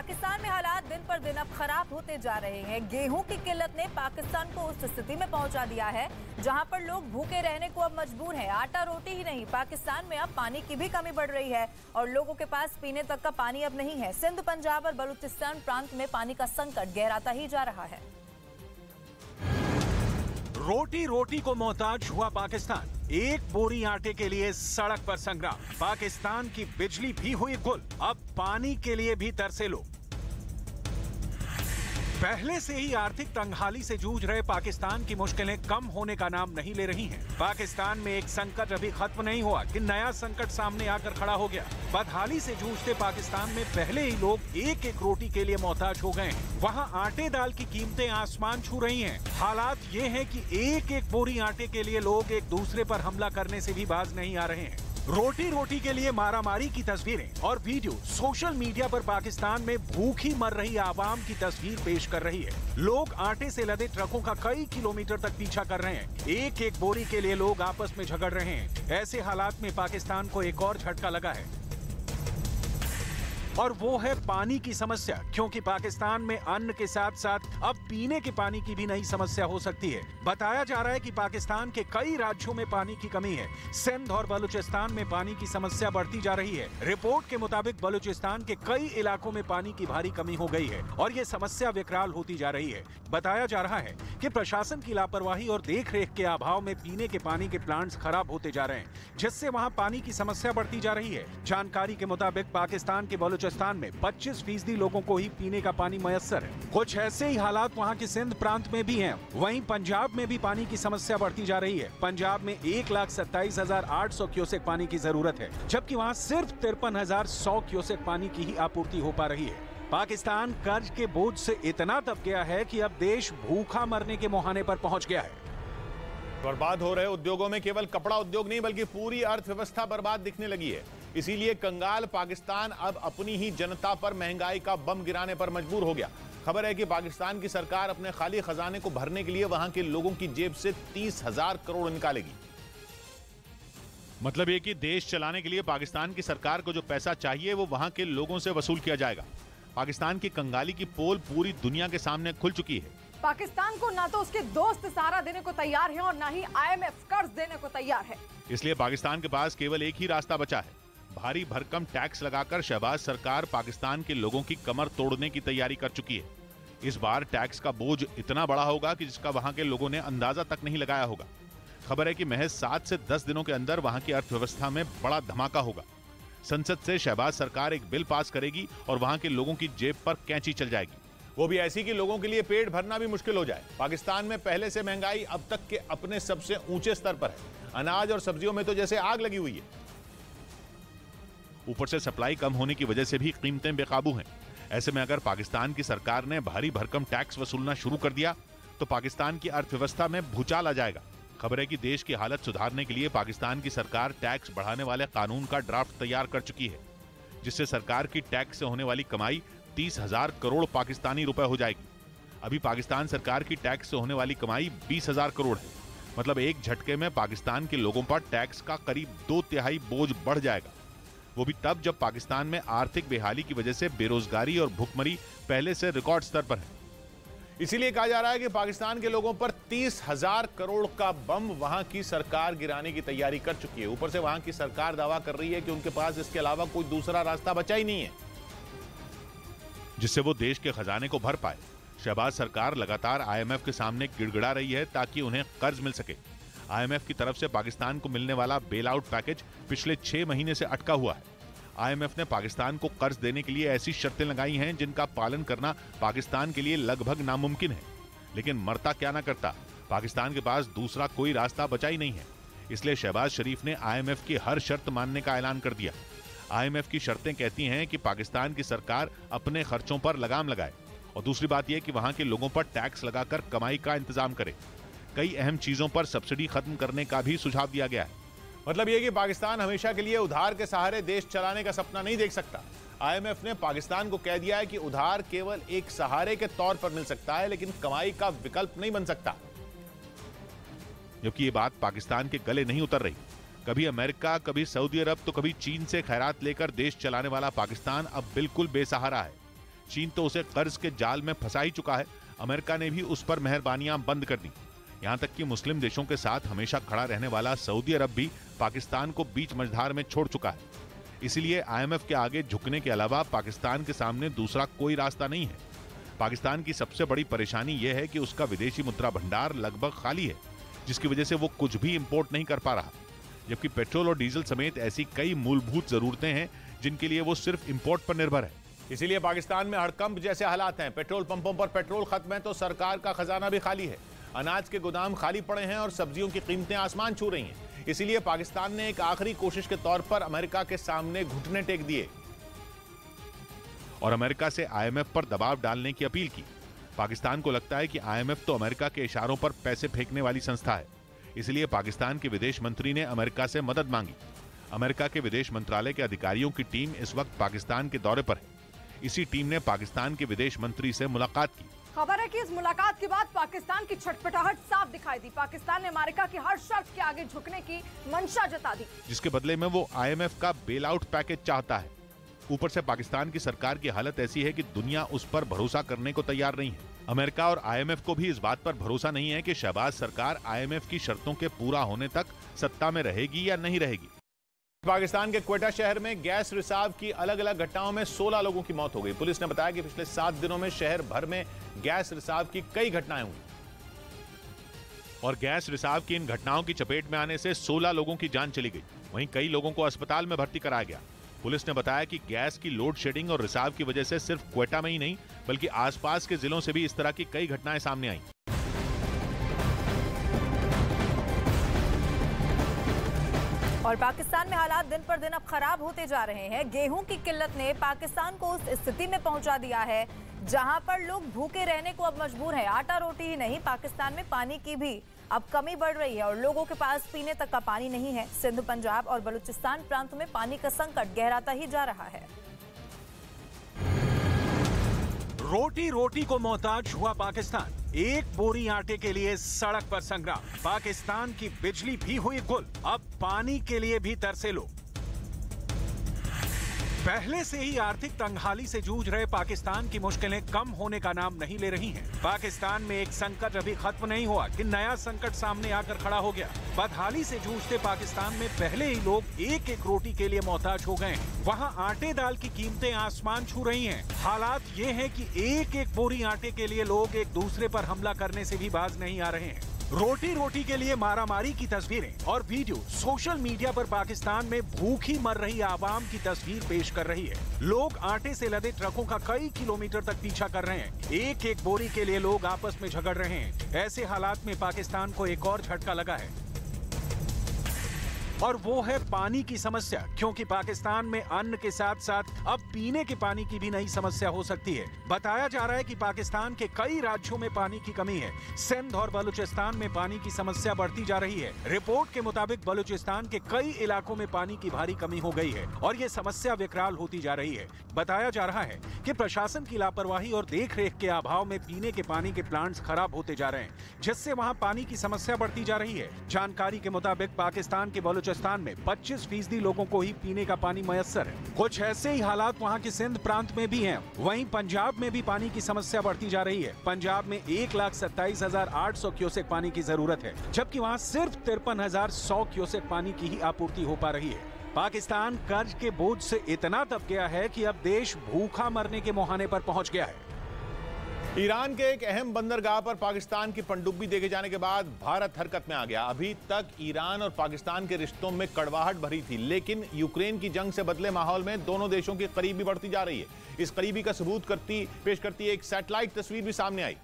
पाकिस्तान में हालात दिन पर दिन अब खराब होते जा रहे हैं। गेहूं की किल्लत ने पाकिस्तान को उस स्थिति में पहुंचा दिया है जहां पर लोग भूखे रहने को अब मजबूर हैं। आटा रोटी ही नहीं, पाकिस्तान में अब पानी की भी कमी बढ़ रही है और लोगों के पास पीने तक का पानी अब नहीं है। सिंध, पंजाब और बलूचिस्तान प्रांत में पानी का संकट गहराता ही जा रहा है। रोटी रोटी को मोहताज हुआ पाकिस्तान। एक बोरी आटे के लिए सड़क पर संग्राम। पाकिस्तान की बिजली भी हुई गुल। अब पानी के लिए भी तरसे लोग। पहले से ही आर्थिक तंगहाली से जूझ रहे पाकिस्तान की मुश्किलें कम होने का नाम नहीं ले रही हैं। पाकिस्तान में एक संकट अभी खत्म नहीं हुआ कि नया संकट सामने आकर खड़ा हो गया। बदहाली से जूझते पाकिस्तान में पहले ही लोग एक एक रोटी के लिए मोहताज हो गए हैं। वहाँ आटे दाल की कीमतें आसमान छू रही हैं। हालात ये हैं कि एक एक बोरी आटे के लिए लोग एक दूसरे पर हमला करने से भी बाज नहीं आ रहे हैं। रोटी रोटी के लिए मारामारी की तस्वीरें और वीडियो सोशल मीडिया पर पाकिस्तान में भूखी मर रही आवाम की तस्वीर पेश कर रही है। लोग आटे से लदे ट्रकों का कई किलोमीटर तक पीछा कर रहे हैं। एक एक बोरी के लिए लोग आपस में झगड़ रहे हैं। ऐसे हालात में पाकिस्तान को एक और झटका लगा है और वो है पानी की समस्या, क्योंकि पाकिस्तान में अन्न के साथ साथ अब पीने के पानी की भी नई समस्या हो सकती है। बताया जा रहा है कि पाकिस्तान के कई राज्यों में पानी की कमी है। सिंध और बलूचिस्तान में पानी की समस्या बढ़ती जा रही है। रिपोर्ट के मुताबिक बलूचिस्तान के कई इलाकों में पानी की भारी कमी हो गई है और ये समस्या विकराल होती जा रही है। बताया जा रहा है कि प्रशासन की लापरवाही और देख रेख के अभाव में पीने के पानी के प्लांट्स खराब होते जा रहे हैं, जिससे वहाँ पानी की समस्या बढ़ती जा रही है। जानकारी के मुताबिक पाकिस्तान के बलूचिस्तान में 25% लोगों को ही पीने का पानी मयस्सर है। कुछ ऐसे ही हालात वहाँ के सिंध प्रांत में भी हैं। वहीं पंजाब में भी पानी की समस्या बढ़ती जा रही है। पंजाब में 1,27,800 क्यूसेक पानी की जरूरत है, जबकि वहाँ सिर्फ 53,100 क्यूसेक पानी की ही आपूर्ति हो पा रही है। पाकिस्तान कर्ज के बोझ से इतना दब गया है कि अब देश भूखा मरने के मुहाने पर पहुंच गया है। बर्बाद हो रहे उद्योगों में केवल कपड़ा उद्योग नहीं बल्कि पूरी अर्थव्यवस्था बर्बाद दिखने लगी है। इसीलिए कंगाल पाकिस्तान अब अपनी ही जनता पर महंगाई का बम गिराने पर मजबूर हो गया। खबर है कि पाकिस्तान की सरकार अपने खाली खजाने को भरने के लिए वहां के लोगों की जेब से 30,000 करोड़ निकालेगी। मतलब ये कि देश चलाने के लिए पाकिस्तान की सरकार को जो पैसा चाहिए वो वहां के लोगों से वसूल किया जाएगा। पाकिस्तान की कंगाली की पोल पूरी दुनिया के सामने खुल चुकी है। पाकिस्तान को ना तो उसके दोस्त सहारा देने को तैयार हैं और ना ही IMF कर्ज देने को तैयार है। इसलिए पाकिस्तान के पास केवल एक ही रास्ता बचा है। भारी भरकम टैक्स लगाकर शहबाज सरकार पाकिस्तान के लोगों की कमर तोड़ने की तैयारी कर चुकी है। इस बार टैक्स का बोझ इतना बड़ा होगा कि जिसका वहां के लोगों ने अंदाजा तक नहीं लगाया होगा। खबर है कि महज 7 से 10 दिनों के अंदर वहां की अर्थव्यवस्था में बड़ा धमाका होगा। संसद से शहबाज सरकार एक बिल पास करेगी और वहां के लोगों की जेब पर कैंची चल जाएगी। वो भी ऐसी कि लोगों के लिए पेट भरना भी मुश्किल हो जाए। पाकिस्तान में पहले से महंगाई अब तक के अपने सबसे ऊंचे स्तर पर है। अनाज और सब्जियों में तो जैसे आग लगी हुई है। ऊपर से सप्लाई कम होने की वजह से भी कीमतें बेकाबू हैं। ऐसे में अगर पाकिस्तान की सरकार ने भारी भरकम टैक्स वसूलना शुरू कर दिया तो पाकिस्तान की अर्थव्यवस्था में भूचाल आ जाएगा। खबर है कि देश की हालत सुधारने के लिए पाकिस्तान की सरकार टैक्स बढ़ाने वाले कानून का ड्राफ्ट तैयार कर चुकी है, जिससे सरकार की टैक्स से होने वाली कमाई 30,000 करोड़ पाकिस्तानी रुपए हो जाएगी। अभी पाकिस्तान सरकार की टैक्स से होने वाली कमाई 20,000 करोड़ है। मतलब एक झटके में पाकिस्तान के लोगों पर टैक्स का करीब 2/3 बोझ बढ़ जाएगा। वो भी तब जब पाकिस्तान में आर्थिक बेहाली की वजह से बेरोजगारी और भुखमरी पहले से रिकॉर्ड स्तर पर है। इसीलिए कहा जा रहा है कि पाकिस्तान के लोगों पर 30,000 करोड़ का बम वहां की सरकार गिराने की तैयारी कर चुकी है। ऊपर से वहां की सरकार दावा कर रही है कि उनके पास इसके अलावा कोई दूसरा रास्ता बचा ही नहीं है जिससे वो देश के खजाने को भर पाए। शहबाज सरकार लगातार IMF के सामने गिड़गिड़ा रही है ताकि उन्हें कर्ज मिल सके। IMF की तरफ से पाकिस्तान को मिलने वाला बेल आउट पैकेज पिछले 6 महीने से अटका हुआ है। IMF ने पाकिस्तान को कर्ज देने के लिए ऐसी शर्तें लगाई हैं जिनका पालन करना पाकिस्तान के लिए लगभग नामुमकिन है। लेकिन मरता क्या ना करता, पाकिस्तान के पास दूसरा कोई रास्ता बचा ही नहीं है। इसलिए शहबाज शरीफ ने IMF की हर शर्त मानने का ऐलान कर दिया। IMF की शर्तें कहती हैं कि पाकिस्तान की सरकार अपने खर्चों पर लगाम लगाए और दूसरी बात यह कि वहां के लोगों पर टैक्स लगाकर कमाई का इंतजाम करे। कई अहम चीजों पर सब्सिडी खत्म करने का भी सुझाव दिया गया है। मतलब यह कि पाकिस्तान हमेशा के लिए उधार के सहारे देश चलाने का सपना नहीं देख सकता। IMF ने पाकिस्तान को कह दिया है कि उधार केवल एक सहारे के तौर पर मिल सकता है, लेकिन कमाई का विकल्प नहीं बन सकता। जबकि ये बात पाकिस्तान के गले नहीं उतर रही। कभी अमेरिका, कभी सऊदी अरब तो कभी चीन से खैरात लेकर देश चलाने वाला पाकिस्तान अब बिल्कुल बेसहारा है। चीन तो उसे कर्ज के जाल में फंसा ही चुका है, अमेरिका ने भी उस पर मेहरबानियां बंद कर दी। यहां तक कि मुस्लिम देशों के साथ हमेशा खड़ा रहने वाला सऊदी अरब भी पाकिस्तान को बीच मझधार में छोड़ चुका है। इसीलिए आईएमएफ के आगे झुकने के अलावा पाकिस्तान के सामने दूसरा कोई रास्ता नहीं है। पाकिस्तान की सबसे बड़ी परेशानी यह है कि उसका विदेशी मुद्रा भंडार लगभग खाली है, जिसकी वजह से वो कुछ भी इंपोर्ट नहीं कर पा रहा, जबकि पेट्रोल और डीजल समेत ऐसी कई मूलभूत जरूरतें हैं जिनके लिए वो सिर्फ इंपोर्ट पर निर्भर है। इसीलिए पाकिस्तान में हड़कंप जैसे हालात हैं। पेट्रोल पंपों पर पेट्रोल खत्म है तो सरकार का खजाना भी खाली है, अनाज के गोदाम खाली पड़े हैं और सब्जियों की कीमतें आसमान छू रही हैं। इसीलिए पाकिस्तान ने एक आखिरी कोशिश के तौर पर अमेरिका के सामने घुटने टेक दिए और अमेरिका से आईएमएफ पर दबाव डालने की अपील की। पाकिस्तान को लगता है कि आईएमएफ तो अमेरिका के इशारों पर पैसे फेंकने वाली संस्था है, इसलिए पाकिस्तान के विदेश मंत्री ने अमेरिका से मदद मांगी। अमेरिका के विदेश मंत्रालय के अधिकारियों की टीम इस वक्त पाकिस्तान के दौरे पर है। इसी टीम ने पाकिस्तान के विदेश मंत्री से मुलाकात की। खबर है कि इस मुलाकात के बाद पाकिस्तान की छटपटाहट साफ दिखाई दी। पाकिस्तान ने अमेरिका की हर शर्त के आगे झुकने की मंशा जता दी, जिसके बदले में वो आईएमएफ का बेल आउट पैकेज चाहता है। ऊपर से पाकिस्तान की सरकार की हालत ऐसी है कि दुनिया उस पर भरोसा करने को तैयार नहीं है। अमेरिका और आईएमएफ को भी इस बात पर भरोसा नहीं है कि शहबाज सरकार आईएमएफ की शर्तों के पूरा होने तक सत्ता में रहेगी या नहीं रहेगी। पाकिस्तान के क्वेटा शहर में गैस रिसाव की अलग अलग घटनाओं में 16 लोगों की मौत हो गई। पुलिस ने बताया कि पिछले 7 दिनों में शहर भर में गैस रिसाव की कई घटनाएं हुई और गैस रिसाव की इन घटनाओं की चपेट में आने से 16 लोगों की जान चली गई। वहीं कई लोगों को अस्पताल में भर्ती कराया गया। पुलिस ने बताया कि गैस की लोड शेडिंग और रिसाव की वजह से सिर्फ क्वेटा में ही नहीं बल्कि आसपास के जिलों से भी इस तरह की कई घटनाएं सामने आईं। और पाकिस्तान में हालात दिन पर दिन अब खराब होते जा रहे हैं। गेहूं की किल्लत ने पाकिस्तान को उस स्थिति में पहुंचा दिया है जहां पर लोग भूखे रहने को अब मजबूर हैं। आटा रोटी ही नहीं, पाकिस्तान में पानी की भी अब कमी बढ़ रही है और लोगों के पास पीने तक का पानी नहीं है। सिंध, पंजाब और बलूचिस्तान प्रांत में पानी का संकट गहराता ही जा रहा है। रोटी रोटी को मोहताज हुआ पाकिस्तान। एक बोरी आटे के लिए सड़क पर संग्राम। पाकिस्तान की बिजली भी हुई गुल, अब पानी के लिए भी तरसे लोग। पहले से ही आर्थिक तंगहाली से जूझ रहे पाकिस्तान की मुश्किलें कम होने का नाम नहीं ले रही हैं। पाकिस्तान में एक संकट अभी खत्म नहीं हुआ कि नया संकट सामने आकर खड़ा हो गया। बदहाली से जूझते पाकिस्तान में पहले ही लोग एक एक रोटी के लिए मोहताज हो गए हैं। वहां आटे दाल की कीमतें आसमान छू रही हैं। हालात ये हैं कि एक एक बोरी आटे के लिए लोग एक दूसरे पर हमला करने से भी बाज नहीं आ रहे हैं। रोटी रोटी के लिए मारामारी की तस्वीरें और वीडियो सोशल मीडिया पर पाकिस्तान में भूखी मर रही आवाम की तस्वीर पेश कर रही है। लोग आटे से लदे ट्रकों का कई किलोमीटर तक पीछा कर रहे हैं। एक एक बोरी के लिए लोग आपस में झगड़ रहे हैं। ऐसे हालात में पाकिस्तान को एक और झटका लगा है और वो है पानी की समस्या, क्योंकि पाकिस्तान में अन्न के साथ साथ अब पीने के पानी की भी नई समस्या हो सकती है। बताया जा रहा है कि पाकिस्तान के कई राज्यों में पानी की कमी है। सिंध और बलूचिस्तान में पानी की समस्या बढ़ती जा रही है। रिपोर्ट के मुताबिक बलूचिस्तान के कई इलाकों में पानी की भारी कमी हो गई है और ये समस्या विकराल होती जा रही है। बताया जा रहा है कि प्रशासन की लापरवाही और देखरेख के अभाव में पीने के पानी के प्लांट्स खराब होते जा रहे हैं, जिससे वहाँ पानी की समस्या बढ़ती जा रही है। जानकारी के मुताबिक पाकिस्तान के बलूचिस्तान में 25% लोगों को ही पीने का पानी मयस्सर है। कुछ ऐसे ही हालात वहाँ के सिंध प्रांत में भी हैं। वहीं पंजाब में भी पानी की समस्या बढ़ती जा रही है। पंजाब में 1,27,800 क्यूसेक पानी की जरूरत है, जबकि वहाँ सिर्फ 53,100 क्यूसेक पानी की ही आपूर्ति हो पा रही है। पाकिस्तान कर्ज के बोझ से इतना दब गया है कि अब देश भूखा मरने के मुहाने पर पहुंच गया है। ईरान के एक अहम बंदरगाह पर पाकिस्तान की पनडुब्बी देखे जाने के बाद भारत हरकत में आ गया। अभी तक ईरान और पाकिस्तान के रिश्तों में कड़वाहट भरी थी, लेकिन यूक्रेन की जंग से बदले माहौल में दोनों देशों की करीबी बढ़ती जा रही है। इस करीबी का सबूत पेश करती एक सैटेलाइट तस्वीर भी सामने आई,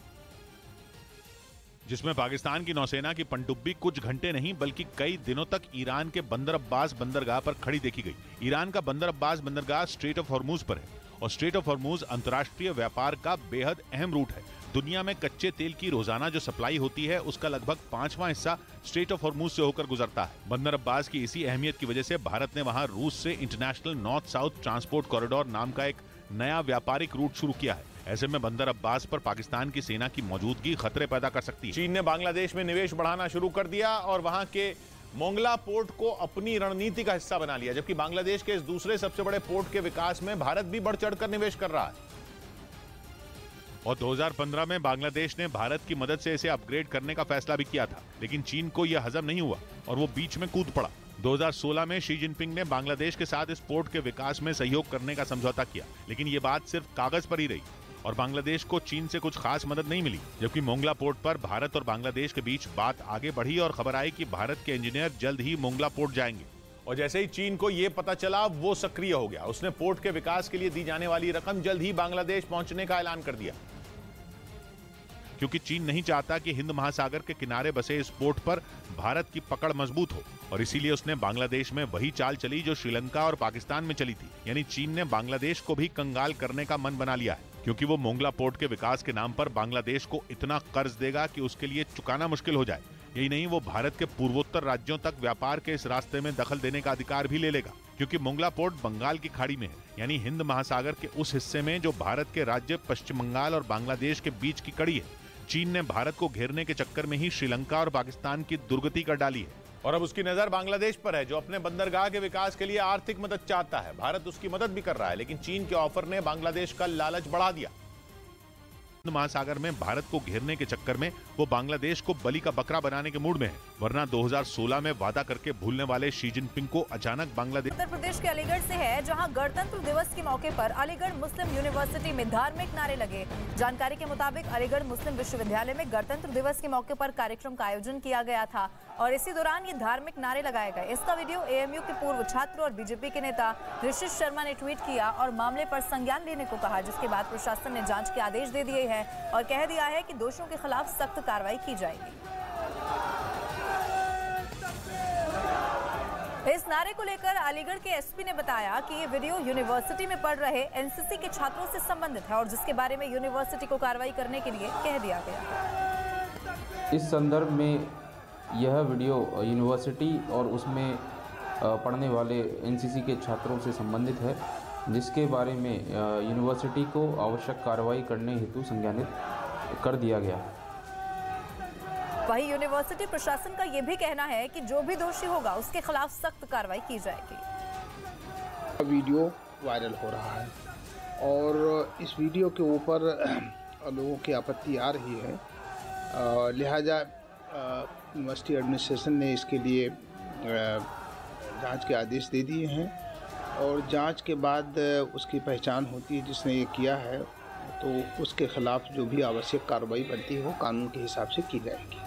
जिसमें पाकिस्तान की नौसेना की पनडुब्बी कुछ घंटे नहीं बल्कि कई दिनों तक ईरान के बंदर अब्बास बंदरगाह पर खड़ी देखी गई। ईरान का बंदर अब्बास बंदरगाह स्ट्रेट ऑफ हॉर्मुज पर है और स्ट्रेट ऑफ हॉर्मुज अंतर्राष्ट्रीय व्यापार का बेहद अहम रूट है। दुनिया में कच्चे तेल की रोजाना जो सप्लाई होती है उसका लगभग 5वां हिस्सा स्ट्रेट ऑफ हॉर्मुज से होकर गुजरता है। बंदर अब्बास की इसी अहमियत की वजह से भारत ने वहां रूस से international north south transport corridor नाम का एक नया व्यापारिक रूट शुरू किया है। ऐसे में बंदर अब्बास पर पाकिस्तान की सेना की मौजूदगी खतरे पैदा कर सकती है। चीन ने बांग्लादेश में निवेश बढ़ाना शुरू कर दिया और वहां के मोंगला पोर्ट को अपनी रणनीति का हिस्सा बना लिया, जबकि बांग्लादेश के इस दूसरे सबसे बड़े पोर्ट के विकास में भारत भी बढ़ चढ़कर निवेश कर रहा है। और 2015 में बांग्लादेश ने भारत की मदद से इसे अपग्रेड करने का फैसला भी किया था, लेकिन चीन को यह हजम नहीं हुआ और वो बीच में कूद पड़ा। 2016 में शी जिनपिंग ने बांग्लादेश के साथ इस पोर्ट के विकास में सहयोग करने का समझौता किया, लेकिन ये बात सिर्फ कागज पर ही रही और बांग्लादेश को चीन से कुछ खास मदद नहीं मिली। जबकि मोंगला पोर्ट पर भारत और बांग्लादेश के बीच बात आगे बढ़ी और खबर आई कि भारत के इंजीनियर जल्द ही मोंगला पोर्ट जाएंगे। और जैसे ही चीन को यह पता चला, वो सक्रिय हो गया। उसने पोर्ट के विकास के लिए दी जाने वाली रकम जल्द ही बांग्लादेश पहुंचने का ऐलान कर दिया, क्योंकि चीन नहीं चाहता कि हिंद महासागर के किनारे बसे इस पोर्ट पर भारत की पकड़ मजबूत हो और इसीलिए उसने बांग्लादेश में वही चाल चली जो श्रीलंका और पाकिस्तान में चली थी। यानी चीन ने बांग्लादेश को भी कंगाल करने का मन बना लिया है, क्योंकि वो मोंगला पोर्ट के विकास के नाम पर बांग्लादेश को इतना कर्ज देगा कि उसके लिए चुकाना मुश्किल हो जाए। यही नहीं, वो भारत के पूर्वोत्तर राज्यों तक व्यापार के इस रास्ते में दखल देने का अधिकार भी ले लेगा, क्योंकि मोंगला पोर्ट बंगाल की खाड़ी में है, यानी हिंद महासागर के उस हिस्से में जो भारत के राज्य पश्चिम बंगाल और बांग्लादेश के बीच की कड़ी है। चीन ने भारत को घेरने के चक्कर में ही श्रीलंका और पाकिस्तान की दुर्गति कर डाली है और अब उसकी नजर बांग्लादेश पर है, जो अपने बंदरगाह के विकास के लिए आर्थिक मदद चाहता है। भारत उसकी मदद भी कर रहा है, लेकिन चीन के ऑफर ने बांग्लादेश का लालच बढ़ा दिया। महासागर में भारत को घेरने के चक्कर में वो बांग्लादेश को बलि का बकरा बनाने के मूड में है, वरना 2016 में वादा करके भूलने वाले शी जिनपिंग को अचानक बांग्लादेश। उत्तर प्रदेश के अलीगढ़ से है, जहां गणतंत्र दिवस के मौके पर अलीगढ़ मुस्लिम यूनिवर्सिटी में धार्मिक नारे लगे। जानकारी के मुताबिक अलीगढ़ मुस्लिम विश्वविद्यालय में गणतंत्र दिवस के मौके पर कार्यक्रम का आयोजन किया गया था और इसी दौरान ये धार्मिक नारे लगाए गए। इसका वीडियो एएमयू के पूर्व छात्र और बीजेपी के नेता ऋषित शर्मा ने ट्वीट किया और मामले पर संज्ञान लेने को कहा, जिसके बाद प्रशासन ने जांच के आदेश दे दिए हैं और कह दिया है कि दोषियों के खिलाफ सख्त कार्रवाई की जाएगी। इस नारे को लेकर अलीगढ़ के एसपी ने बताया कि ये वीडियो यूनिवर्सिटी में पढ़ रहे एनसीसी के छात्रों से संबंधित है और जिसके बारे में यूनिवर्सिटी को कार्रवाई करने के लिए कह दिया गया। इस संदर्भ में यह वीडियो यूनिवर्सिटी और उसमें पढ़ने वाले एनसीसी के छात्रों से संबंधित है, जिसके बारे में यूनिवर्सिटी को आवश्यक कार्रवाई करने हेतु संज्ञानित कर दिया गया। वहीं यूनिवर्सिटी प्रशासन का यह भी कहना है कि जो भी दोषी होगा उसके खिलाफ सख्त कार्रवाई की जाएगी। वीडियो वायरल हो रहा है और इस वीडियो के ऊपर लोगों की आपत्ति आ रही है, लिहाजा यूनिवर्सिटी एडमिनिस्ट्रेशन ने इसके लिए जांच के आदेश दे दिए हैं और जांच के बाद उसकी पहचान होती है जिसने ये किया है, तो उसके खिलाफ जो भी आवश्यक कार्रवाई बनती है वो कानून के हिसाब से की जाएगी।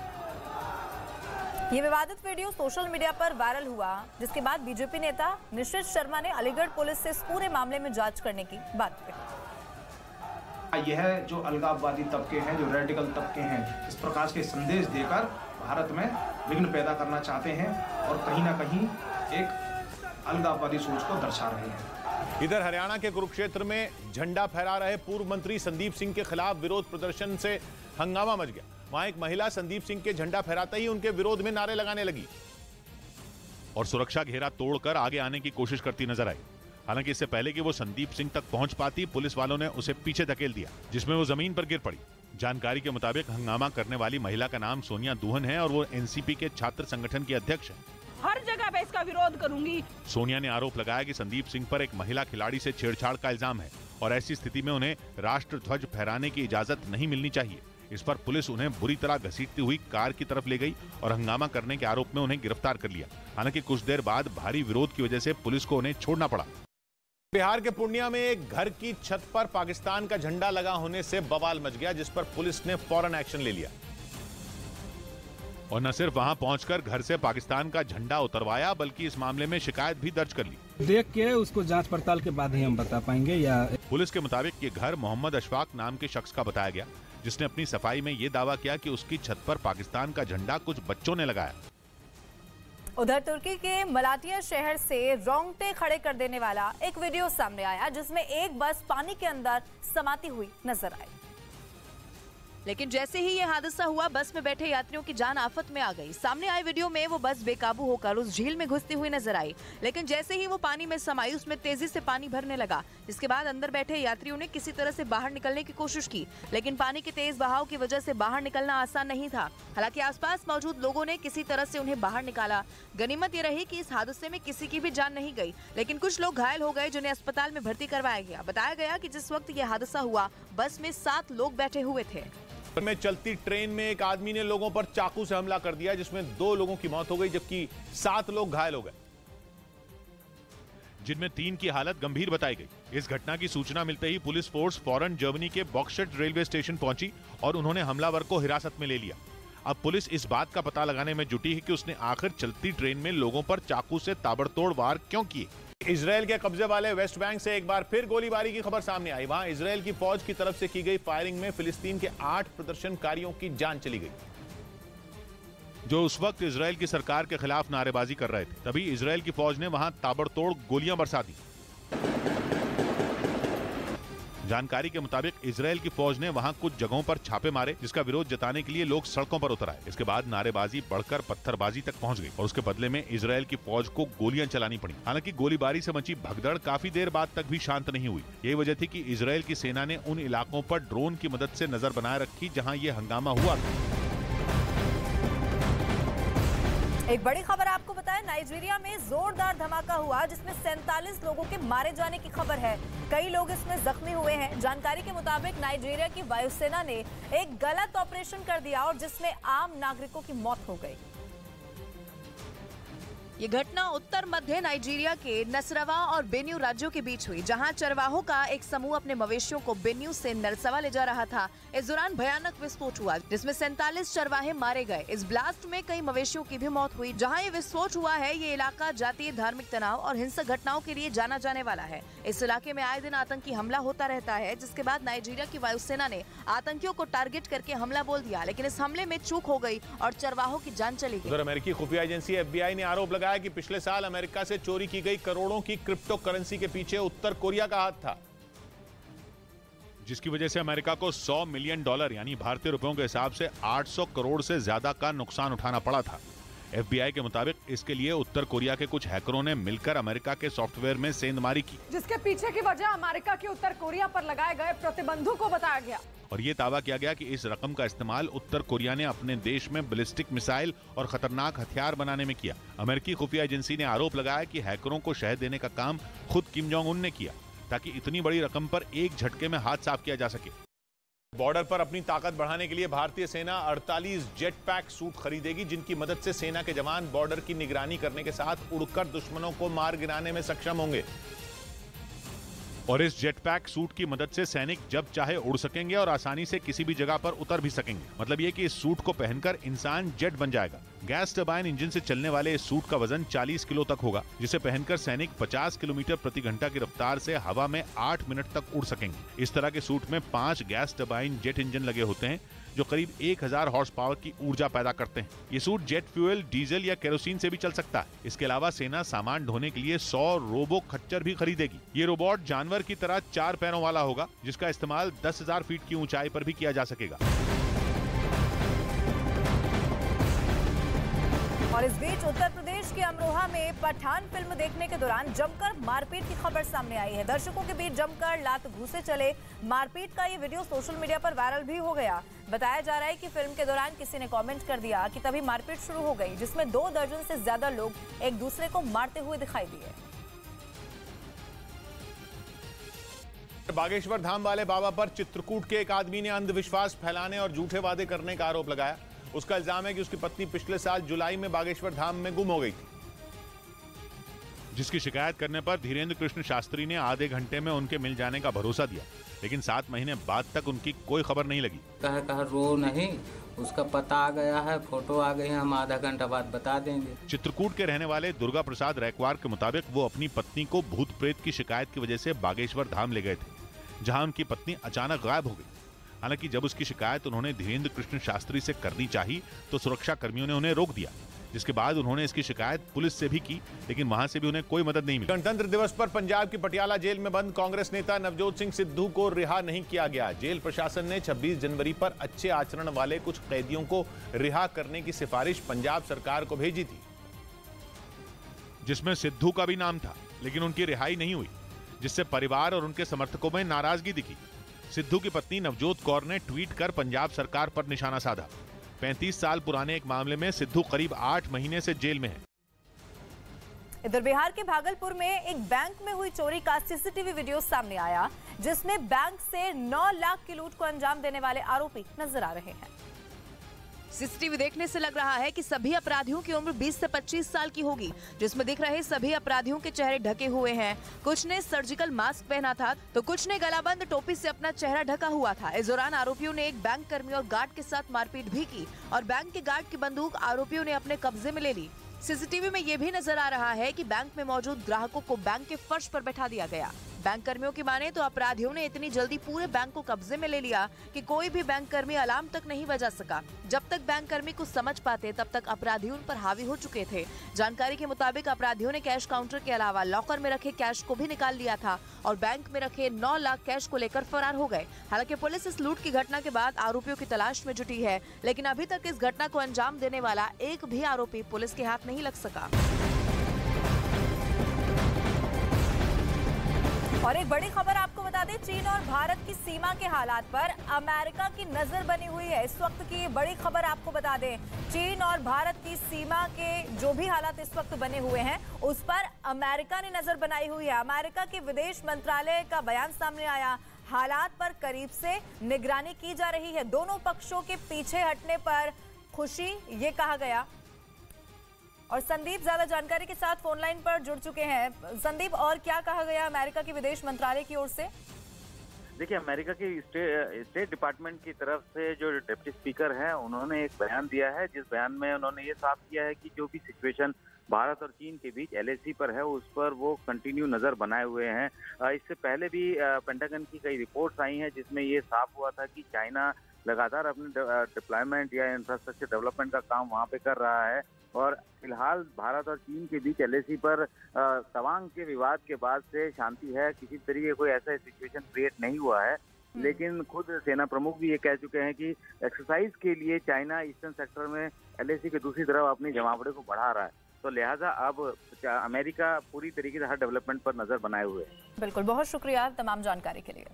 ये विवादित वीडियो सोशल मीडिया पर वायरल हुआ, जिसके बाद बीजेपी नेता ऋषित शर्मा ने अलीगढ़ पुलिस से इस पूरे मामले में जांच करने की बात कही। यह जो अलगाववादी तबके हैं, जो रेडिकल तबके हैं, इस प्रकार के संदेश देकर भारत में विघ्न पैदा करना चाहते हैं और कहीं ना कहीं एक अलगाववादी सोच को दर्शा रहे हैं। इधर हरियाणा के कुरुक्षेत्र में झंडा फहरा रहे पूर्व मंत्री संदीप सिंह के खिलाफ विरोध प्रदर्शन से हंगामा मच गया। वहां एक महिला संदीप सिंह के झंडा फहराते ही उनके विरोध में नारे लगाने लगी और सुरक्षा घेरा तोड़कर आगे आने की कोशिश करती नजर आई। हालांकि इससे पहले कि वो संदीप सिंह तक पहुंच पाती, पुलिस वालों ने उसे पीछे धकेल दिया, जिसमें वो जमीन पर गिर पड़ी। जानकारी के मुताबिक हंगामा करने वाली महिला का नाम सोनिया दुहन है और वो एनसीपी के छात्र संगठन की अध्यक्ष है। हर जगह पे इसका विरोध करूंगी। सोनिया ने आरोप लगाया कि संदीप सिंह पर एक महिला खिलाड़ी से छेड़छाड़ का इल्जाम है और ऐसी स्थिति में उन्हें राष्ट्र ध्वज फहराने की इजाजत नहीं मिलनी चाहिए। इस पर पुलिस उन्हें बुरी तरह घसीटती हुई कार की तरफ ले गई और हंगामा करने के आरोप में उन्हें गिरफ्तार कर लिया। हालांकि कुछ देर बाद भारी विरोध की वजह से पुलिस को उन्हें छोड़ना पड़ा। बिहार के पूर्णिया में एक घर की छत पर पाकिस्तान का झंडा लगा होने से बवाल मच गया, जिस पर पुलिस ने फौरन एक्शन ले लिया और न सिर्फ वहां पहुंचकर घर से पाकिस्तान का झंडा उतरवाया, बल्कि इस मामले में शिकायत भी दर्ज कर ली। देख के उसको जांच पड़ताल के बाद ही हम बता पाएंगे। या पुलिस के मुताबिक ये घर मोहम्मद अशफाक नाम के शख्स का बताया गया, जिसने अपनी सफाई में ये दावा किया कि उसकी छत पर पाकिस्तान का झंडा कुछ बच्चों ने लगाया। उधर तुर्की के मलाटिया शहर से रोंगटे खड़े कर देने वाला एक वीडियो सामने आया, जिसमें एक बस पानी के अंदर समाती हुई नजर आई। लेकिन जैसे ही ये हादसा हुआ, बस में बैठे यात्रियों की जान आफत में आ गई। सामने आए वीडियो में वो बस बेकाबू होकर उस झील में घुसती हुई नजर आई, लेकिन जैसे ही वो पानी में समाई, उसमें तेजी से पानी भरने लगा, जिसके बाद अंदर बैठे यात्रियों ने किसी तरह से बाहर निकलने की कोशिश की, लेकिन पानी के तेज बहाव की वजह से बाहर निकलना आसान नहीं था। हालांकि आसपास मौजूद लोगों ने किसी तरह से उन्हें बाहर निकाला। गनीमत ये रही कि इस हादसे में किसी की भी जान नहीं गई, लेकिन कुछ लोग घायल हो गए, जिन्हें अस्पताल में भर्ती करवाया गया। बताया गया कि जिस वक्त ये हादसा हुआ, बस में 7 लोग बैठे हुए थे। में चलती ट्रेन में एक आदमी ने लोगों पर चाकू से हमला कर दिया, जिसमें 2 लोगों की मौत हो गई, जबकि 7 लोग घायल हो गए, जिनमें 3 की हालत गंभीर बताई गई। इस घटना की सूचना मिलते ही पुलिस फोर्स फौरन जर्मनी के बॉक्सशेट रेलवे स्टेशन पहुंची और उन्होंने हमलावर को हिरासत में ले लिया। अब पुलिस इस बात का पता लगाने में जुटी है कि उसने आखिर चलती ट्रेन में लोगों पर चाकू से ताबड़तोड़ वार क्यों किए। इजराइल के कब्जे वाले वेस्ट बैंक से एक बार फिर गोलीबारी की खबर सामने आई। वहां इजराइल की फौज की तरफ से की गई फायरिंग में फिलिस्तीन के 8 प्रदर्शनकारियों की जान चली गई, जो उस वक्त इजराइल की सरकार के खिलाफ नारेबाजी कर रहे थे। तभी इजराइल की फौज ने वहां ताबड़तोड़ गोलियां बरसा दी। जानकारी के मुताबिक इजराइल की फौज ने वहां कुछ जगहों पर छापे मारे, जिसका विरोध जताने के लिए लोग सड़कों पर उतर आए। इसके बाद नारेबाजी बढ़कर पत्थरबाजी तक पहुंच गई और उसके बदले में इजराइल की फौज को गोलियां चलानी पड़ी। हालांकि गोलीबारी से मची भगदड़ काफी देर बाद तक भी शांत नहीं हुई। यही वजह थी कि इजराइल की सेना ने उन इलाकों पर ड्रोन की मदद से नजर बनाए रखी जहां ये हंगामा हुआ था। एक बड़ी खबर आपको बताएं, नाइजीरिया में जोरदार धमाका हुआ, जिसमें 47 लोगों के मारे जाने की खबर है। कई लोग इसमें जख्मी हुए हैं। जानकारी के मुताबिक नाइजीरिया की वायुसेना ने एक गलत ऑपरेशन कर दिया और जिसमें आम नागरिकों की मौत हो गई। ये घटना उत्तर मध्य नाइजीरिया के नसरवा और बेन्यू राज्यों के बीच हुई, जहां चरवाहों का एक समूह अपने मवेशियों को बेन्यू से नरसवा ले जा रहा था। इस दौरान भयानक विस्फोट हुआ, जिसमें 47 चरवाहे मारे गए। इस ब्लास्ट में कई मवेशियों की भी मौत हुई। जहां ये विस्फोट हुआ है, ये इलाका जातीय, धार्मिक तनाव और हिंसक घटनाओं के लिए जाना जाने वाला है। इस इलाके में आए दिन आतंकी हमला होता रहता है, जिसके बाद नाइजीरिया की वायुसेना ने आतंकियों को टारगेट करके हमला बोल दिया, लेकिन इस हमले में चूक हो गई और चरवाहों की जान चली गई। अमेरिकी खुफिया एजेंसी FBI ने आरोप लगाया कि पिछले साल अमेरिका से चोरी की गई करोड़ों की क्रिप्टो करेंसी के पीछे उत्तर कोरिया का हाथ था, जिसकी वजह से अमेरिका को $100 मिलियन यानी भारतीय रुपयों के हिसाब से 800 करोड़ से ज्यादा का नुकसान उठाना पड़ा था। FBI के मुताबिक इसके लिए उत्तर कोरिया के कुछ हैकरों ने मिलकर अमेरिका के सॉफ्टवेयर में सेंधमारी की, जिसके पीछे की वजह अमेरिका के उत्तर कोरिया पर लगाए गए प्रतिबंधों को बताया गया। और ये दावा किया गया कि इस रकम का इस्तेमाल उत्तर कोरिया ने अपने देश में बैलिस्टिक मिसाइल और खतरनाक हथियार बनाने में किया। अमेरिकी खुफिया एजेंसी ने आरोप लगाया कि हैकरों को शह देने का काम खुद किम जोंग उन ने किया, ताकि इतनी बड़ी रकम पर एक झटके में हाथ साफ किया जा सके। बॉर्डर पर अपनी ताकत बढ़ाने के लिए भारतीय सेना 48 जेट पैक सूट खरीदेगी, जिनकी मदद से सेना के जवान बॉर्डर की निगरानी करने के साथ उड़कर दुश्मनों को मार गिराने में सक्षम होंगे। और इस जेट पैक सूट की मदद से सैनिक जब चाहे उड़ सकेंगे और आसानी से किसी भी जगह पर उतर भी सकेंगे। मतलब ये कि इस सूट को पहनकर इंसान जेट बन जाएगा। गैस टरबाइन इंजन से चलने वाले इस सूट का वजन 40 किलो तक होगा, जिसे पहनकर सैनिक 50 किलोमीटर प्रति घंटा की रफ्तार से हवा में 8 मिनट तक उड़ सकेंगे। इस तरह के सूट में 5 गैस टरबाइन जेट इंजन लगे होते हैं, जो करीब 1000 हॉर्स पावर की ऊर्जा पैदा करते हैं। ये सूट जेट फ्यूल, डीजल या केरोसिन से भी चल सकता है। इसके अलावा सेना सामान ढोने के लिए 100 रोबो खच्चर भी खरीदेगी। ये रोबोट जानवर की तरह 4 पैरों वाला होगा, जिसका इस्तेमाल 10,000 फीट की ऊंचाई पर भी किया जा सकेगा। और इस बीच उत्तर प्रदेश के अमरोहा में पठान फिल्म देखने के दौरान जमकर मारपीट की खबर सामने आई है। दर्शकों के बीच जमकर लात घूसे चले। मारपीट का ये वीडियो सोशल मीडिया पर वायरल भी हो गया। बताया जा रहा है कि फिल्म के दौरान किसी ने कमेंट कर दिया कि तभी मारपीट शुरू हो गई, जिसमें 2 दर्जन से ज्यादा लोग एक दूसरे को मारते हुए दिखाई दिए। बागेश्वर धाम वाले बाबा पर चित्रकूट के एक आदमी ने अंधविश्वास फैलाने और झूठे वादे करने का आरोप लगाया। उसका इल्जाम है कि उसकी पत्नी पिछले साल जुलाई में बागेश्वर धाम में गुम हो गई थी, जिसकी शिकायत करने पर धीरेन्द्र कृष्ण शास्त्री ने आधे घंटे में उनके मिल जाने का भरोसा दिया, लेकिन 7 महीने बाद तक उनकी कोई खबर नहीं लगी। कहा रो नहीं, उसका पता आ गया है, फोटो आ गई है, हम आधा घंटा बाद बता देंगे। चित्रकूट के रहने वाले दुर्गा प्रसाद रैकवार के मुताबिक वो अपनी पत्नी को भूत प्रेत की शिकायत की वजह से बागेश्वर धाम ले गए थे, जहां उनकी पत्नी अचानक गायब हो गई। हालांकि जब उसकी शिकायत उन्होंने धीरेन्द्र कृष्ण शास्त्री से करनी चाहिए तो सुरक्षा कर्मियों ने उन्हें रोक दिया। जिसके बाद उन्होंने इसकी शिकायत पुलिस से भी की, लेकिन वहां से भी उन्हें कोई मदद नहीं मिली। गणतंत्र दिवस पर पंजाब की पटियाला जेल में बंद कांग्रेस नेता नवजोत सिंह सिद्धू को रिहा नहीं किया गया। जेल प्रशासन ने 26 जनवरी पर अच्छे आचरण वाले कुछ कैदियों को रिहा करने की सिफारिश पंजाब सरकार को भेजी थी, जिसमें सिद्धू का भी नाम था, लेकिन उनकी रिहाई नहीं हुई, जिससे परिवार और उनके समर्थकों में नाराजगी दिखी। सिद्धू की पत्नी नवजोत कौर ने ट्वीट कर पंजाब सरकार पर निशाना साधा। 35 साल पुराने एक मामले में सिद्धू करीब 8 महीने से जेल में है। इधर बिहार के भागलपुर में एक बैंक में हुई चोरी का सीसीटीवी वीडियो सामने आया, जिसमें बैंक से 9 लाख की लूट को अंजाम देने वाले आरोपी नजर आ रहे हैं। सीसीटीवी देखने से लग रहा है कि सभी अपराधियों की उम्र 20 से 25 साल की होगी, जिसमें दिख रहे सभी अपराधियों के चेहरे ढके हुए हैं। कुछ ने सर्जिकल मास्क पहना था तो कुछ ने गलाबंद टोपी से अपना चेहरा ढका हुआ था। इस दौरान आरोपियों ने एक बैंक कर्मी और गार्ड के साथ मारपीट भी की और बैंक के गार्ड की बंदूक आरोपियों ने अपने कब्जे में ले ली। सीसीटीवी में ये भी नजर आ रहा है कि बैंक में मौजूद ग्राहकों को बैंक के फर्श पर बैठा दिया गया। बैंक कर्मियों की माने तो अपराधियों ने इतनी जल्दी पूरे बैंक को कब्जे में ले लिया कि कोई भी बैंक कर्मी अलार्म तक नहीं बजा सका। जब तक बैंक कर्मी कुछ समझ पाते तब तक अपराधी उन पर हावी हो चुके थे। जानकारी के मुताबिक अपराधियों ने कैश काउंटर के अलावा लॉकर में रखे कैश को भी निकाल लिया था और बैंक में रखे 9 लाख कैश को लेकर फरार हो गए। हालांकि पुलिस इस लूट की घटना के बाद आरोपियों की तलाश में जुटी है, लेकिन अभी तक इस घटना को अंजाम देने वाला एक भी आरोपी पुलिस के हाथ नहीं लग सका। और एक बड़ी खबर आपको बता दें, चीन और भारत की सीमा के हालात पर अमेरिका की नजर बनी हुई है। इस वक्त की बड़ी खबर आपको बता दें, चीन और भारत की सीमा के जो भी हालात इस वक्त बने हुए हैं उस पर अमेरिका ने नजर बनाई हुई है। अमेरिका के विदेश मंत्रालय का बयान सामने आया, हालात पर करीब से निगरानी की जा रही है। दोनों पक्षों के पीछे हटने पर खुशी, ये कहा गया। और संदीप ज्यादा जानकारी के साथ फोन लाइन पर जुड़ चुके हैं। संदीप, और क्या कहा गया अमेरिका के विदेश मंत्रालय की ओर से? देखिए, अमेरिका की स्टेट डिपार्टमेंट की तरफ से जो डिप्टी स्पीकर हैं उन्होंने एक बयान दिया है, जिस बयान में उन्होंने ये साफ किया है कि जो भी सिचुएशन भारत और चीन के बीच LAC पर है उस पर वो कंटिन्यू नजर बनाए हुए हैं। इससे पहले भी पेंटागन की कई रिपोर्ट्स आई हैं जिसमें ये साफ हुआ था कि चाइना लगातार अपने डिप्लॉयमेंट या इंफ्रास्ट्रक्चर डेवलपमेंट का काम वहाँ पे कर रहा है। और फिलहाल भारत और चीन के बीच LAC पर तवांग के विवाद के बाद से शांति है, किसी तरीके कोई ऐसा सिचुएशन क्रिएट नहीं हुआ है। लेकिन खुद सेना प्रमुख भी ये कह चुके हैं कि एक्सरसाइज के लिए चाइना ईस्टर्न सेक्टर में LAC के दूसरी तरफ अपनी जमावड़े को बढ़ा रहा है, तो लिहाजा अब अमेरिका पूरी तरीके से हर डेवलपमेंट पर नजर बनाए हुए है। बिल्कुल, बहुत शुक्रिया तमाम जानकारी के लिए।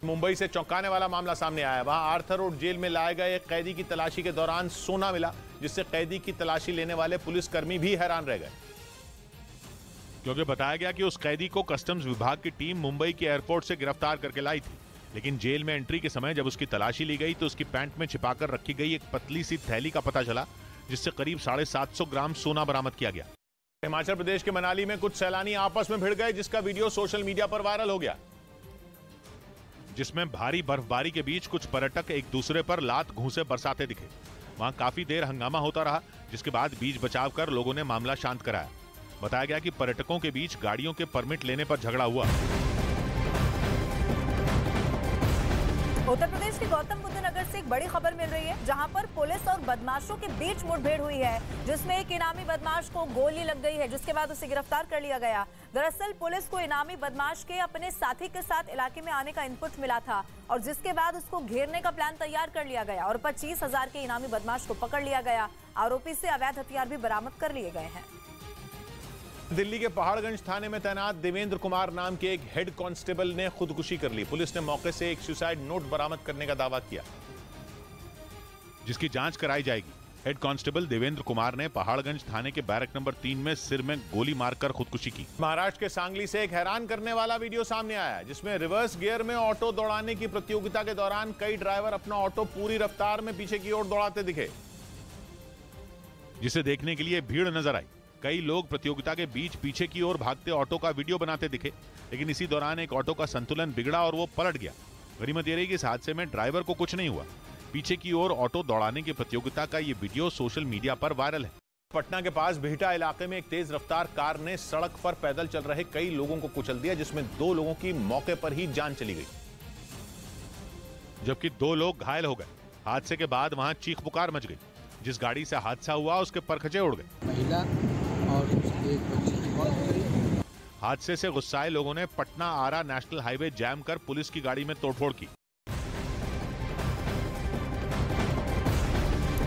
मुंबई से चौंकाने वाला मामला सामने आया। वहां आर्थर रोड जेल में लाए गए एक कैदी की तलाशी के दौरान सोना मिला, जिससे कैदी की तलाशी लेने वाले पुलिसकर्मी भी हैरान रह गए, क्योंकि बताया गया कि उस कैदी को कस्टम्स विभाग की टीम मुंबई के एयरपोर्ट से गिरफ्तार करके लाई थी। लेकिन जेल में एंट्री के समय जब उसकी तलाशी ली गई तो उसकी पैंट में छिपाकर रखी गई एक पतली सी थैली का पता चला, जिससे करीब 750 ग्राम सोना बरामद किया गया। हिमाचल प्रदेश के मनाली में कुछ सैलानी आपस में भिड़ गए, जिसका वीडियो सोशल मीडिया पर वायरल हो गया, जिसमें भारी बर्फबारी के बीच कुछ पर्यटक एक दूसरे पर लात घूंसे बरसाते दिखे। वहां काफी देर हंगामा होता रहा, जिसके बाद बीच बचाव कर लोगों ने मामला शांत कराया। बताया गया कि पर्यटकों के बीच गाड़ियों के परमिट लेने पर झगड़ा हुआ। उत्तर प्रदेश के गौतम बुद्ध नगर से एक बड़ी खबर मिल रही है, जहां पर पुलिस और बदमाशों के बीच मुठभेड़ हुई है, जिसमें एक इनामी बदमाश को गोली लग गई है, जिसके बाद उसे गिरफ्तार कर लिया गया। दरअसल पुलिस को इनामी बदमाश के अपने साथी के साथ इलाके में आने का इनपुट मिला था और जिसके बाद उसको घेरने का प्लान तैयार कर लिया गया और 25,000 के इनामी बदमाश को पकड़ लिया गया। आरोपी से अवैध हथियार भी बरामद कर लिए गए हैं। दिल्ली के पहाड़गंज थाने में तैनात देवेंद्र कुमार नाम के एक हेड कांस्टेबल ने खुदकुशी कर ली। पुलिस ने मौके से एक सुसाइड नोट बरामद करने का दावा किया, जिसकी जांच कराई जाएगी। हेड कांस्टेबल देवेंद्र कुमार ने पहाड़गंज थाने के बैरक नंबर 3 में सिर में गोली मारकर खुदकुशी की। महाराष्ट्र के सांगली से एक हैरान करने वाला वीडियो सामने आया, जिसमें रिवर्स गियर में ऑटो दौड़ाने की प्रतियोगिता के दौरान कई ड्राइवर अपना ऑटो पूरी रफ्तार में पीछे की ओर दौड़ाते दिखे, जिसे देखने के लिए भीड़ नजर आई। कई लोग प्रतियोगिता के बीच पीछे की ओर भागते ऑटो का वीडियो बनाते दिखे, लेकिन इसी दौरान एक ऑटो का संतुलन बिगड़ा और वो पलट गया। गनीमत ये रही कि इस हादसे में ड्राइवर को कुछ नहीं हुआ। पीछे की ओर ऑटो दौड़ाने की प्रतियोगिता का ये वीडियो सोशल मीडिया पर वायरल है। पटना के पास बिहटा इलाके में एक तेज रफ्तार कार ने सड़क पर पैदल चल रहे कई लोगों को कुचल दिया, जिसमें 2 लोगों की मौके पर ही जान चली गई, जबकि 2 लोग घायल हो गए। हादसे के बाद वहां चीख पुकार मच गई। जिस गाड़ी से हादसा हुआ उसके परखचे उड़ गए। महिला और उसके एक बच्चे की मौत हो गई। हादसे से गुस्साए लोगों ने पटना आरा नेशनल हाईवे जैम कर पुलिस की गाड़ी में तोड़फोड़ की।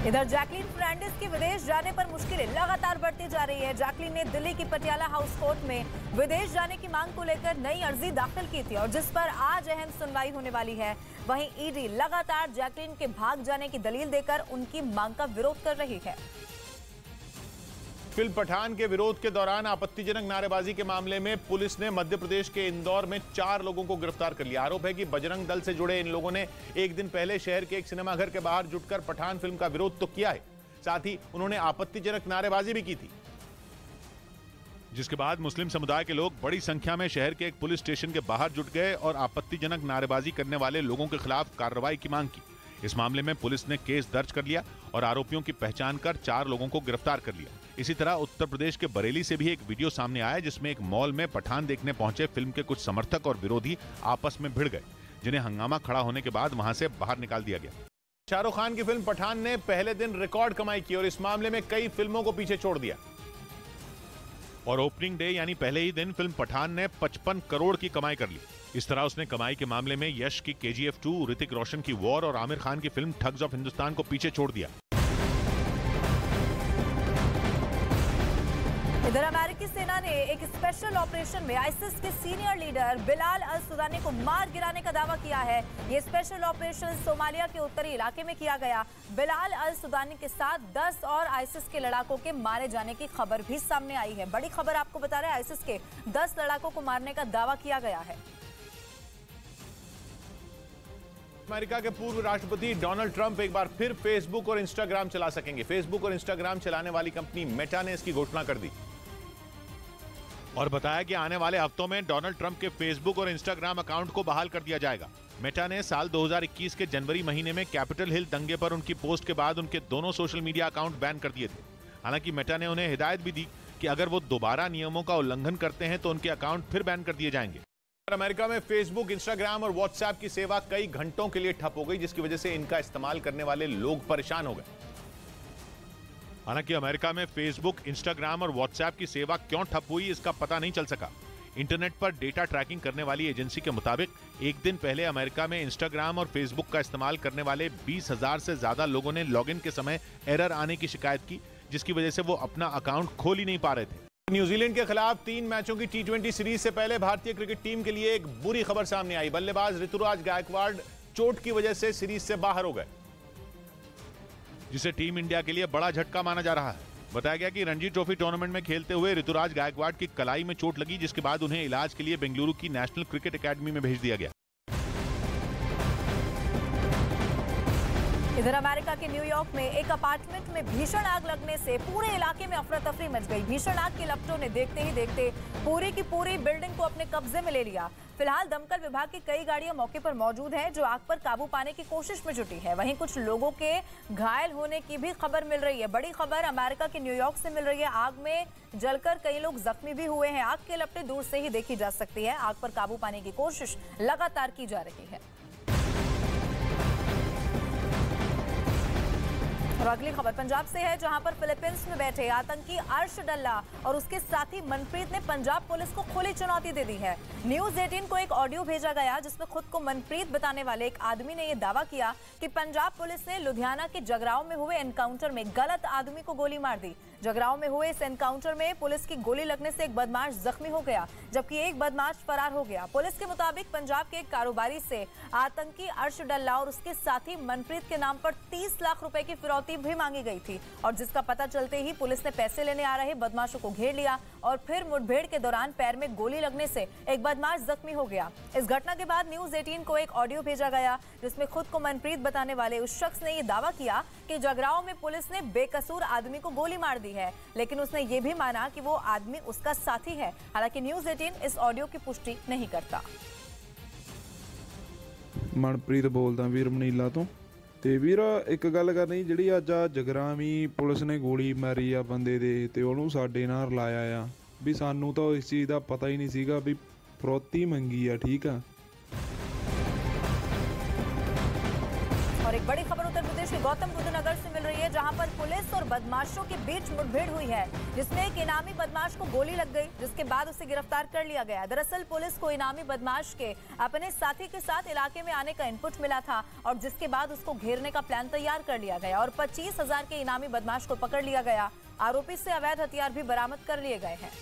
इधर जैकलीन फर्नांडिस की विदेश जाने पर मुश्किलें लगातार बढ़ती जा रही है। जैकलीन ने दिल्ली की पटियाला हाउस कोर्ट में विदेश जाने की मांग को लेकर नई अर्जी दाखिल की थी और जिस पर आज अहम सुनवाई होने वाली है। वहीं ईडी लगातार जैकलीन के भाग जाने की दलील देकर उनकी मांग का विरोध कर रही है। फिल्म पठान के विरोध के दौरान आपत्तिजनक नारेबाजी के मामले में पुलिस ने मध्य प्रदेश के इंदौर में 4 लोगों को गिरफ्तार कर लिया। आरोप है कि बजरंग दल से जुड़े इन लोगों ने एक दिन पहले शहर के एक सिनेमाघर के बाहर जुटकर पठान फिल्म का विरोध तो किया है, साथ ही उन्होंने आपत्तिजनक नारेबाजी भी की थी। जिसके बाद मुस्लिम समुदाय के लोग बड़ी संख्या में शहर के एक पुलिस स्टेशन के बाहर जुट गए और आपत्तिजनक नारेबाजी करने वाले लोगों के खिलाफ कार्रवाई की मांग की। इस मामले में पुलिस ने केस दर्ज कर लिया और आरोपियों की पहचान कर 4 लोगों को गिरफ्तार कर लिया। इसी तरह उत्तर प्रदेश के बरेली से भी एक वीडियो सामने आया जिसमें एक मॉल में पठान देखने पहुंचे फिल्म के कुछ समर्थक और विरोधी आपस में भिड़ गए, जिन्हें हंगामा खड़ा होने के बाद वहां से बाहर निकाल दिया गया। शाहरुख खान की फिल्म पठान ने पहले दिन रिकॉर्ड कमाई की और इस मामले में कई फिल्मों को पीछे छोड़ दिया। और ओपनिंग डे यानी पहले ही दिन फिल्म पठान ने 55 करोड़ की कमाई कर ली। इस तरह उसने कमाई के मामले में यश की KGF 2, ऋतिक रोशन की वॉर और आमिर खान की फिल्म ठग्स ऑफ हिंदुस्तान को पीछे छोड़ दिया। इधर अमेरिकी सेना ने एक स्पेशल ऑपरेशन में आईसिस के सीनियर लीडर बिलाल अल सुदानी को मार गिराने का दावा किया है। ये स्पेशल ऑपरेशन सोमालिया के उत्तरी इलाके में किया गया। बिलाल अल सुदानी के साथ 10 और आईसिस के लड़ाकों के मारे जाने की खबर भी सामने आई है। बड़ी खबर आपको बता रहे हैं, आईसिस के 10 लड़ाकों को मारने का दावा किया गया है। अमेरिका के पूर्व राष्ट्रपति डोनाल्ड ट्रंप एक बार फिर फेसबुक और इंस्टाग्राम चला सकेंगे। फेसबुक और इंस्टाग्राम चलाने वाली कंपनी मेटा ने इसकी घोषणा कर दी और बताया कि आने वाले हफ्तों में डोनाल्ड ट्रंप के फेसबुक और इंस्टाग्राम अकाउंट को बहाल कर दिया जाएगा। मेटा ने साल 2021 के जनवरी महीने में कैपिटल हिल दंगे पर उनकी पोस्ट के बाद उनके दोनों सोशल मीडिया अकाउंट बैन कर दिए थे। हालांकि मेटा ने उन्हें हिदायत भी दी कि अगर वो दोबारा नियमों का उल्लंघन करते हैं तो उनके अकाउंट फिर बैन कर दिए जाएंगे। अमेरिका में फेसबुक, इंस्टाग्राम और व्हाट्सएप की सेवा कई घंटों के लिए ठप हो गई, जिसकी वजह से इनका इस्तेमाल करने वाले लोग परेशान हो गए। हालांकि अमेरिका में फेसबुक, इंस्टाग्राम और व्हाट्सएप की सेवा क्यों ठप हुई इसका पता नहीं चल सका। इंटरनेट पर डेटा ट्रैकिंग करने वाली एजेंसी के मुताबिक एक दिन पहले अमेरिका में इंस्टाग्राम और फेसबुक का इस्तेमाल करने वाले 20,000 से ज्यादा लोगों ने लॉगिन के समय एरर आने की शिकायत की, जिसकी वजह से वो अपना अकाउंट खोल ही नहीं पा रहे थे। न्यूजीलैंड के खिलाफ 3 मैचों की T20 सीरीज से पहले भारतीय क्रिकेट टीम के लिए एक बुरी खबर सामने आई। बल्लेबाज ऋतुराज गायकवाड़ चोट की वजह से सीरीज से बाहर हो गए, जिसे टीम इंडिया के लिए बड़ा झटका माना जा रहा है। बताया गया कि रणजी ट्रॉफी टूर्नामेंट में खेलते हुए ऋतुराज गायकवाड़ की कलाई में चोट लगी, जिसके बाद उन्हें इलाज के लिए बेंगलुरु की नेशनल क्रिकेट एकेडमी में भेज दिया गया। इधर अमेरिका के न्यूयॉर्क में एक अपार्टमेंट में भीषण आग लगने से पूरे इलाके में अफरा तफरी मच गई। भीषण आग की लपटों ने देखते ही देखते पूरी की पूरी बिल्डिंग को अपने कब्जे में ले लिया। फिलहाल दमकल विभाग की कई गाड़ियां मौके पर मौजूद हैं जो आग पर काबू पाने की कोशिश में जुटी है। वहीं कुछ लोगों के घायल होने की भी खबर मिल रही है। बड़ी खबर अमेरिका के न्यूयॉर्क से मिल रही है। आग में जलकर कई लोग जख्मी भी हुए हैं। आग के लपटें दूर से ही देखी जा सकती है। आग पर काबू पाने की कोशिश लगातार की जा रही है। और अगली खबर पंजाब से है, जहां पर फिलीपींस में बैठे आतंकी अर्श डल्ला और उसके साथी मनप्रीत ने पंजाब पुलिस को खुली चुनौती दे दी है। न्यूज 18 को एक ऑडियो भेजा गया जिसमें खुद को मनप्रीत बताने वाले एक आदमी ने यह दावा किया कि पंजाब पुलिस ने लुधियाना के जगरांव में हुए एनकाउंटर में गलत आदमी को गोली मार दी। जगरांव में हुए इस एनकाउंटर में पुलिस की गोली लगने से एक बदमाश जख्मी हो गया, जबकि एक बदमाश फरार हो गया। पुलिस के मुताबिक पंजाब के एक कारोबारी से आतंकी अर्श डल्ला और उसके साथी मनप्रीत के नाम पर 30 लाख रुपए की फिरौती भी मांगी गई थी और जिसका पता चलते ही पुलिस ने पैसे लेने आ रहे बदमाशों को घेर लिया और फिर मुठभेड़ के दौरान पैर में गोली लगने से एक बदमाश जख्मी हो गया। इस घटना के बाद न्यूज 18 को एक ऑडियो भेजा गया जिसमें खुद को मनप्रीत बताने वाले उस शख्स ने यह दावा किया कि जगरांव में पुलिस ने बेकसूर आदमी को गोली मार दी है, लेकिन उसने ये भी माना कि वो आदमी उसका साथी है। हालांकि न्यूज 18 इस ऑडियो की पुष्टि नहीं करता। मनप्रीत बोलदा वीर मनीला तो ਤੇ ਵੀਰ ਇੱਕ ਗੱਲ ਕਰਨੀ, ਜਿਹੜੀ ਅੱਜ ਆ ਜਗਰਾਵੀਂ ਪੁਲਿਸ ਨੇ ਗੋਲੀ ਮਾਰੀ ਆ ਬੰਦੇ ਦੇ ਤੇ ਉਹਨੂੰ ਸਾਡੇ ਨਾਲ ਰਲਾਇਆ ਆ ਵੀ ਸਾਨੂੰ ਤਾਂ ਇਸ ਚੀਜ਼ ਦਾ ਪਤਾ ਹੀ ਨਹੀਂ ਸੀਗਾ ਵੀ ਫਰੌਤੀ ਮੰਗੀ ਆ। ਠੀਕ ਆ। और एक बड़ी खबर उत्तर प्रदेश के गौतम बुद्ध नगर से मिल रही है, जहां पर पुलिस और बदमाशों के बीच मुठभेड़ हुई है, जिसमें एक इनामी बदमाश को गोली लग गई, जिसके बाद उसे गिरफ्तार कर लिया गया। दरअसल पुलिस को इनामी बदमाश के अपने साथी के साथ इलाके में आने का इनपुट मिला था और जिसके बाद उसको घेरने का प्लान तैयार कर लिया गया और 25,000 के इनामी बदमाश को पकड़ लिया गया। आरोपी से अवैध हथियार भी बरामद कर लिए गए हैं।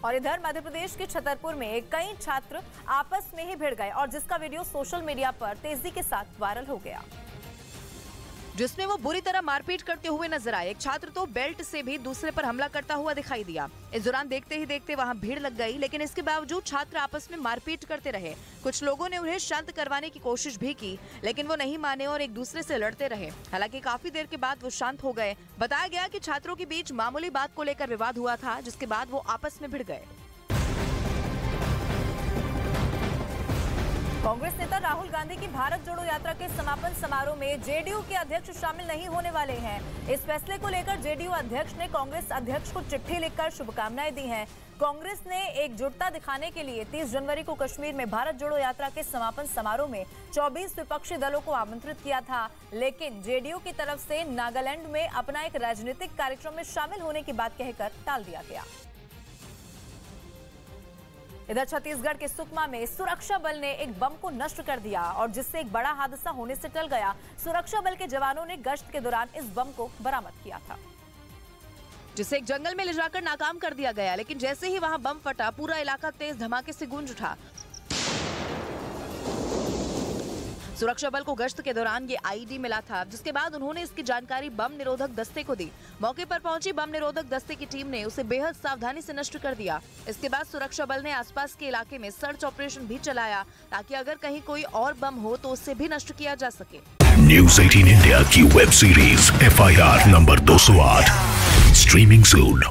और इधर मध्य प्रदेश के छतरपुर में कई छात्र आपस में ही भिड़ गए और जिसका वीडियो सोशल मीडिया पर तेजी के साथ वायरल हो गया, जिसमें वो बुरी तरह मारपीट करते हुए नजर आए। एक छात्र तो बेल्ट से भी दूसरे पर हमला करता हुआ दिखाई दिया। इस दौरान देखते ही देखते वहां भीड़ लग गई, लेकिन इसके बावजूद छात्र आपस में मारपीट करते रहे। कुछ लोगों ने उन्हें शांत करवाने की कोशिश भी की, लेकिन वो नहीं माने और एक दूसरे से लड़ते रहे। हालांकि काफी देर के बाद वो शांत हो गए। बताया गया कि छात्रों के बीच मामूली बात को लेकर विवाद हुआ था, जिसके बाद वो आपस में भिड़ गए। कांग्रेस नेता राहुल गांधी की भारत जोड़ो यात्रा के समापन समारोह में जेडीयू के अध्यक्ष शामिल नहीं होने वाले हैं। इस फैसले को लेकर जेडीयू अध्यक्ष ने कांग्रेस अध्यक्ष को चिट्ठी लिखकर शुभकामनाएं दी हैं। कांग्रेस ने एकजुटता दिखाने के लिए 30 जनवरी को कश्मीर में भारत जोड़ो यात्रा के समापन समारोह में 24 विपक्षी दलों को आमंत्रित किया था, लेकिन जेडीयू की तरफ से नागालैंड में अपना एक राजनीतिक कार्यक्रम में शामिल होने की बात कहकर टाल दिया गया। इधर छत्तीसगढ़ के सुकमा में सुरक्षा बल ने एक बम को नष्ट कर दिया और जिससे एक बड़ा हादसा होने से टल गया। सुरक्षा बल के जवानों ने गश्त के दौरान इस बम को बरामद किया था, जिसे एक जंगल में ले जाकर नाकाम कर दिया गया, लेकिन जैसे ही वहां बम फटा, पूरा इलाका तेज धमाके से गूंज उठा। सुरक्षा बल को गश्त के दौरान ये आईडी मिला था, जिसके बाद उन्होंने इसकी जानकारी बम निरोधक दस्ते को दी। मौके पर पहुंची बम निरोधक दस्ते की टीम ने उसे बेहद सावधानी से नष्ट कर दिया। इसके बाद सुरक्षा बल ने आसपास के इलाके में सर्च ऑपरेशन भी चलाया, ताकि अगर कहीं कोई और बम हो तो उसे भी नष्ट किया जा सके। न्यूज़ 18 इंडिया की web series FIR number 208 streaming सून।